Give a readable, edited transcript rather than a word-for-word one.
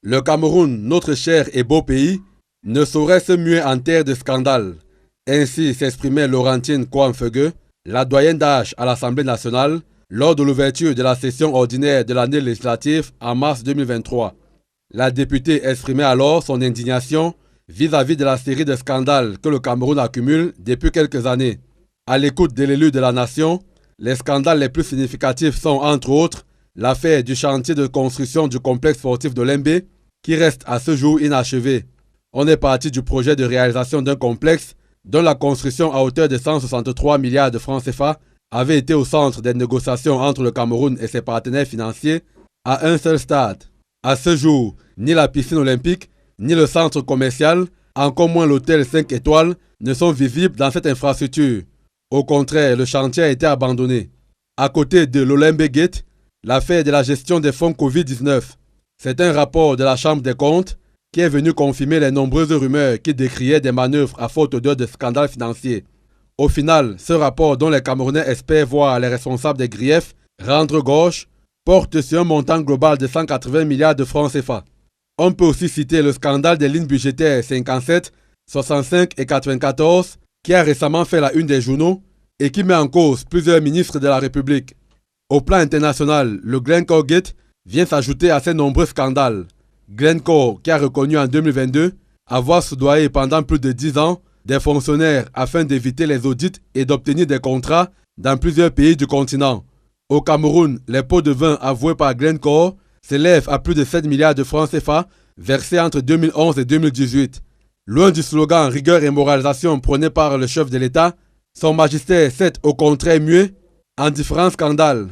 Le Cameroun, notre cher et beau pays, ne saurait se muer en terre de scandale. Ainsi s'exprimait Laurentine Kouamfeugue, la doyenne d'âge à l'Assemblée nationale, lors de l'ouverture de la session ordinaire de l'année législative en mars 2023. La députée exprimait alors son indignation vis-à-vis de la série de scandales que le Cameroun accumule depuis quelques années. À l'écoute de l'élu de la nation, les scandales les plus significatifs sont entre autres l'affaire du chantier de construction du complexe sportif de Lembe, qui reste à ce jour inachevé. On est parti du projet de réalisation d'un complexe dont la construction à hauteur de 163 milliards de francs CFA avait été au centre des négociations entre le Cameroun et ses partenaires financiers à un seul stade. À ce jour, ni la piscine olympique, ni le centre commercial, encore moins l'hôtel 5 étoiles, ne sont visibles dans cette infrastructure. Au contraire, le chantier a été abandonné. À côté de l'Olembe Gate, l'affaire de la gestion des fonds Covid-19. C'est un rapport de la Chambre des comptes qui est venu confirmer les nombreuses rumeurs qui décriaient des manœuvres à faute odeur de scandales financiers. Au final, ce rapport dont les Camerounais espèrent voir les responsables des griefs rendre gauche porte sur un montant global de 180 milliards de francs CFA. On peut aussi citer le scandale des lignes budgétaires 57, 65 et 94 qui a récemment fait la une des journaux et qui met en cause plusieurs ministres de la République. Au plan international, le Glencore Gate vient s'ajouter à ces nombreux scandales. Glencore, qui a reconnu en 2022 avoir soudoyé pendant plus de 10 ans des fonctionnaires afin d'éviter les audits et d'obtenir des contrats dans plusieurs pays du continent. Au Cameroun, les pots de vin avoués par Glencore s'élèvent à plus de 7 milliards de francs CFA versés entre 2011 et 2018. Loin du slogan rigueur et moralisation prôné par le chef de l'État, son magistère s'est au contraire muet en différents scandales.